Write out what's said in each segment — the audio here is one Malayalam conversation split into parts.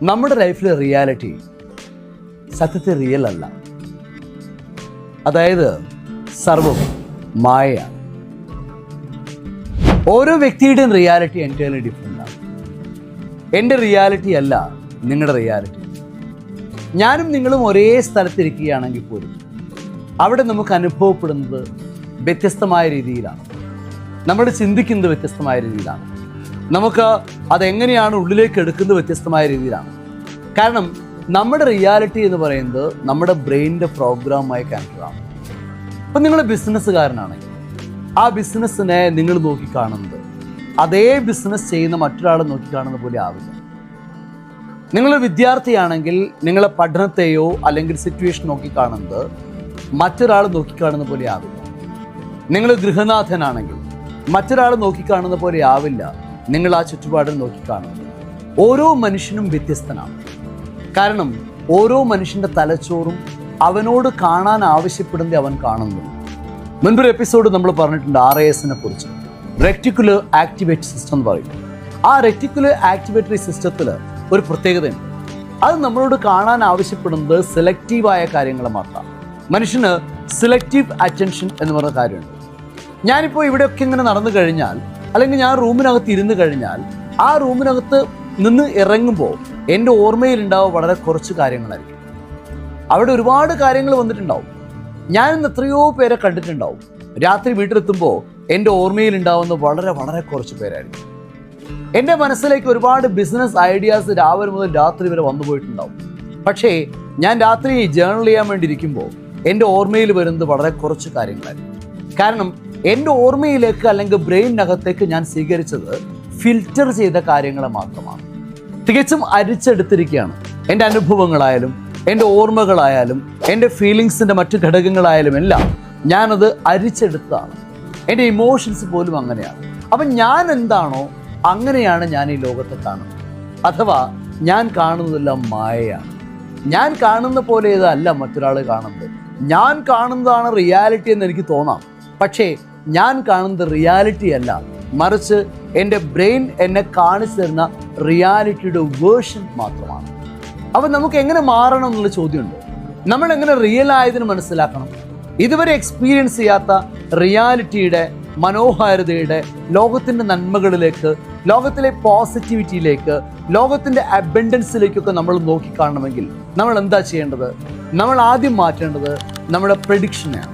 നമ്മുടെ ലൈഫിലെ റിയാലിറ്റി സത്യത്തിൽ റിയൽ അല്ല. അതായത് സർവം മായയാണ്. ഓരോ വ്യക്തിയുടെയും റിയാലിറ്റി എൻറ്റയർലി ഡിഫറെൻ്റ് ആണ്. എൻ്റെ റിയാലിറ്റി അല്ല നിങ്ങളുടെ റിയാലിറ്റി. ഞാനും നിങ്ങളും ഒരേ സ്ഥലത്തിരിക്കുകയാണെങ്കിൽ പോലും അവിടെ നമുക്ക് അനുഭവപ്പെടുന്നത് വ്യത്യസ്തമായ രീതിയിലാണ്. നമ്മൾ ചിന്തിക്കുന്നത് വ്യത്യസ്തമായ രീതിയിലാണ്. നമുക്ക് അതെങ്ങനെയാണ് ഉള്ളിലേക്ക് എടുക്കുന്നത് വ്യത്യസ്തമായ രീതിയിലാണ്. കാരണം നമ്മുടെ റിയാലിറ്റി എന്ന് പറയുന്നത് നമ്മുടെ ബ്രെയിനിൻ്റെ പ്രോഗ്രാമായി കണക്റ്റഡാണ്. ഇപ്പം നിങ്ങൾ ബിസിനസ്സുകാരനാണെങ്കിൽ ആ ബിസിനസ്സിനെ നിങ്ങൾ നോക്കിക്കാണുന്നത് അതേ ബിസിനസ് ചെയ്യുന്ന മറ്റൊരാളെ നോക്കിക്കാണുന്ന പോലെ ആവില്ല. നിങ്ങളൊരു വിദ്യാർത്ഥിയാണെങ്കിൽ നിങ്ങളെ പഠനത്തെയോ അല്ലെങ്കിൽ സിറ്റുവേഷൻ നോക്കിക്കാണുന്നത് മറ്റൊരാൾ നോക്കിക്കാണുന്ന പോലെ ആവില്ല. നിങ്ങൾ ഗൃഹനാഥനാണെങ്കിൽ മറ്റൊരാൾ നോക്കിക്കാണുന്ന പോലെ ആവില്ല നിങ്ങൾ ആ ചുറ്റുപാടിൽ നോക്കിക്കാണുന്നത്. ഓരോ മനുഷ്യനും വ്യത്യസ്തനാണ്. കാരണം ഓരോ മനുഷ്യൻ്റെ തലച്ചോറും അവനോട് കാണാൻ ആവശ്യപ്പെടുന്നത് അവൻ കാണുന്നു. മുൻപൊരു എപ്പിസോഡ് നമ്മൾ പറഞ്ഞിട്ടുണ്ട് RASനെ കുറിച്ച്, റെക്ടിക്കുലർ ആക്ടിവേറ്റ് സിസ്റ്റം എന്ന് പറയും. ആ റെക്ടിക്കുലർ ആക്ടിവേറ്ററി സിസ്റ്റത്തിൽ ഒരു പ്രത്യേകതയുണ്ട്. അത് നമ്മളോട് കാണാൻ ആവശ്യപ്പെടുന്നത് സെലക്റ്റീവായ കാര്യങ്ങൾ മാത്രമാണ്. മനുഷ്യന് സെലക്റ്റീവ് അറ്റൻഷൻ എന്ന് പറഞ്ഞ കാര്യമുണ്ട്. ഞാനിപ്പോൾ ഇവിടെയൊക്കെ ഇങ്ങനെ നടന്നു കഴിഞ്ഞാൽ, അല്ലെങ്കിൽ ഞാൻ റൂമിനകത്ത് ഇരുന്ന് കഴിഞ്ഞാൽ, ആ റൂമിനകത്ത് നിന്ന് ഇറങ്ങുമ്പോൾ എൻ്റെ ഓർമ്മയിലുണ്ടാവും വളരെ കുറച്ച് കാര്യങ്ങളായിരിക്കും. അവിടെ ഒരുപാട് കാര്യങ്ങൾ വന്നിട്ടുണ്ടാവും. ഞാനിന്ന് എത്രയോ പേരെ കണ്ടിട്ടുണ്ടാവും. രാത്രി വീട്ടിലെത്തുമ്പോൾ എൻ്റെ ഓർമ്മയിലുണ്ടാവുന്ന വളരെ വളരെ കുറച്ച് പേരായിരിക്കും. എൻ്റെ മനസ്സിലേക്ക് ഒരുപാട് ബിസിനസ് ഐഡിയാസ് രാവിലെ മുതൽ രാത്രി വരെ വന്നു പോയിട്ടുണ്ടാവും. പക്ഷേ ഞാൻ രാത്രി ജേർണൽ ചെയ്യാൻ വേണ്ടി ഇരിക്കുമ്പോൾ എൻ്റെ ഓർമ്മയിൽ വരുന്നത് വളരെ കുറച്ച് കാര്യങ്ങളായിരിക്കും. കാരണം എൻ്റെ ഓർമ്മയിലേക്ക് അല്ലെങ്കിൽ ബ്രെയിനകത്തേക്ക് ഞാൻ സ്വീകരിച്ചത് ഫിൽറ്റർ ചെയ്ത കാര്യങ്ങൾ മാത്രമാണ്. തികച്ചും അരിച്ചെടുത്തിരിക്കുകയാണ്. എൻ്റെ അനുഭവങ്ങളായാലും എൻ്റെ ഓർമ്മകളായാലും എൻ്റെ ഫീലിങ്സിൻ്റെ മറ്റു ഘടകങ്ങളായാലും എല്ലാം ഞാനത് അരിച്ചെടുത്തതാണ്. എൻ്റെ ഇമോഷൻസ് പോലും അങ്ങനെയാണ്. അപ്പം ഞാൻ എന്താണോ അങ്ങനെയാണ് ഞാൻ ഈ ലോകത്തെ കാണുന്നത്. അഥവാ ഞാൻ കാണുന്നതെല്ലാം മായയാണ്. ഞാൻ കാണുന്ന പോലെ ഇതല്ല മറ്റൊരാൾ കാണുന്നത്. ഞാൻ കാണുന്നതാണ് റിയാലിറ്റി എന്ന് എനിക്ക് തോന്നാം. പക്ഷേ ഞാൻ കാണുന്നത് റിയാലിറ്റി അല്ല, മറിച്ച് എൻ്റെ ബ്രെയിൻ എന്നെ കാണിച്ചു തരുന്ന റിയാലിറ്റിയുടെ വേർഷൻ മാത്രമാണ്. അപ്പം നമുക്ക് എങ്ങനെ മാറണം എന്നുള്ള ചോദ്യമുണ്ട്. നമ്മൾ എങ്ങനെ റിയൽ ആയതിന് മനസ്സിലാക്കണം? ഇതുവരെ എക്സ്പീരിയൻസ് ചെയ്യാത്ത റിയാലിറ്റിയുടെ മനോഹാരിതയുടെ, ലോകത്തിൻ്റെ നന്മകളിലേക്ക്, ലോകത്തിലെ പോസിറ്റിവിറ്റിയിലേക്ക്, ലോകത്തിൻ്റെ അബൻഡൻസിലേക്കൊക്കെ നമ്മൾ നോക്കിക്കാണണമെങ്കിൽ നമ്മൾ എന്താ ചെയ്യേണ്ടത്? നമ്മൾ ആദ്യം മാറ്റേണ്ടത് നമ്മുടെ പ്രഡിക്ഷനെയാണ്.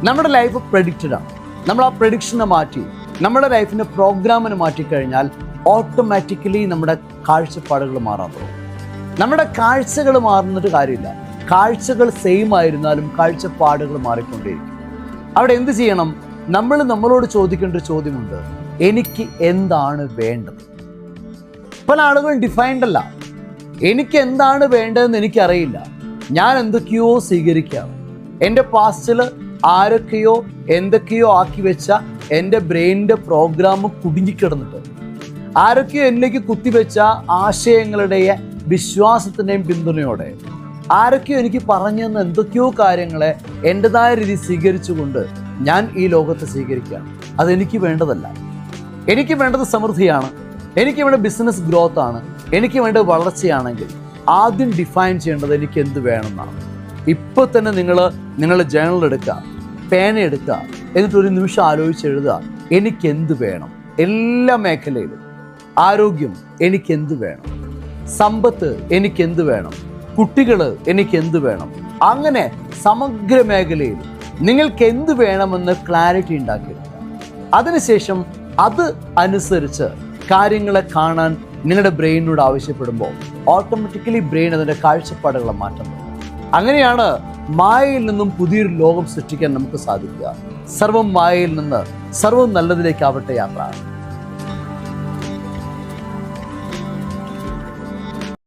നമ്മുടെ ലൈഫ് പ്രഡിക്റ്റഡാണ്. നമ്മൾ ആ പ്രഡിക്ഷനെ മാറ്റി നമ്മുടെ ലൈഫിൻ്റെ പ്രോഗ്രാമിനെ മാറ്റിക്കഴിഞ്ഞാൽ ഓട്ടോമാറ്റിക്കലി നമ്മുടെ കാഴ്ചപ്പാടുകൾ മാറാൻ തുടങ്ങും. നമ്മുടെ കാഴ്ചകൾ മാറുന്നിട്ട് കാര്യമില്ല. കാഴ്ചകൾ സെയിം ആയിരുന്നാലും കാഴ്ചപ്പാടുകൾ മാറിക്കൊണ്ടേയിരിക്കും. അവിടെ എന്ത് ചെയ്യണം? നമ്മളോട് ചോദിക്കേണ്ട ഒരു ചോദ്യമുണ്ട്, എനിക്ക് എന്താണ് വേണ്ടത്? പല ആളുകളും ഡിഫൈൻഡ് അല്ല. എനിക്ക് എന്താണ് വേണ്ടതെന്ന് എനിക്കറിയില്ല. ഞാൻ എന്തൊക്കെയോ സ്വീകരിക്കുകയാണ്. എൻ്റെ പാസ്റ്റിൽ ആരൊക്കെയോ എന്തൊക്കെയോ ആക്കി വെച്ച എൻ്റെ ബ്രെയിനിൻ്റെ പ്രോഗ്രാം കുടുങ്ങിക്കിടന്നിട്ട്, ആരൊക്കെയോ എന്നിലേക്ക് കുത്തിവെച്ച ആശയങ്ങളുടെ വിശ്വാസത്തിൻ്റെയും പിന്തുണയോടെ, ആരൊക്കെയോ എനിക്ക് പറഞ്ഞു തന്ന എന്തൊക്കെയോ കാര്യങ്ങളെ എൻ്റെതായ രീതി സ്വീകരിച്ചുകൊണ്ട് ഞാൻ ഈ ലോകത്തെ സ്വീകരിക്കുകയാണ്. അതെനിക്ക് വേണ്ടതല്ല. എനിക്ക് വേണ്ടത് സമൃദ്ധിയാണ്. എനിക്ക് വേണ്ട ബിസിനസ് ഗ്രോത്ത് ആണ്. എനിക്ക് വേണ്ടത് വളർച്ചയാണെങ്കിൽ ആദ്യം ഡിഫൈൻ ചെയ്യേണ്ടത് എനിക്ക് എന്ത് വേണമെന്നാണ്. ഇപ്പോൾ തന്നെ നിങ്ങൾ ജേർണൽ എടുക്കുക, പേന എടുക്കുക, എന്നിട്ട് ഒരു നിമിഷം ആലോചിച്ച് എഴുതുക, എനിക്കെന്ത് വേണം? എല്ലാ മേഖലയിലും. ആരോഗ്യം എനിക്കെന്ത് വേണം? സമ്പത്ത് എനിക്കെന്ത് വേണം? കുട്ടികൾ എനിക്കെന്ത് വേണം? അങ്ങനെ സമഗ്ര മേഖലയിൽ നിങ്ങൾക്ക് എന്ത് വേണമെന്ന് ക്ലാരിറ്റി ഉണ്ടാക്കിയെടുക്കുക. അതിനുശേഷം അത് അനുസരിച്ച് കാര്യങ്ങളെ കാണാൻ നിങ്ങളുടെ ബ്രെയിനോട് ആവശ്യപ്പെടുമ്പോൾ ഓട്ടോമാറ്റിക്കലി ബ്രെയിൻ അതിൻ്റെ കാഴ്ചപ്പാടുകളെ മാറ്റുന്നു. അങ്ങനെയാണ് മായയിൽ നിന്നും പുതിയൊരു ലോകം സൃഷ്ടിക്കാൻ നമുക്ക് സാധിക്കുക. സർവം മായയിൽ നിന്ന് സർവം നല്ലതിലേക്കാവട്ടെ യാത്ര.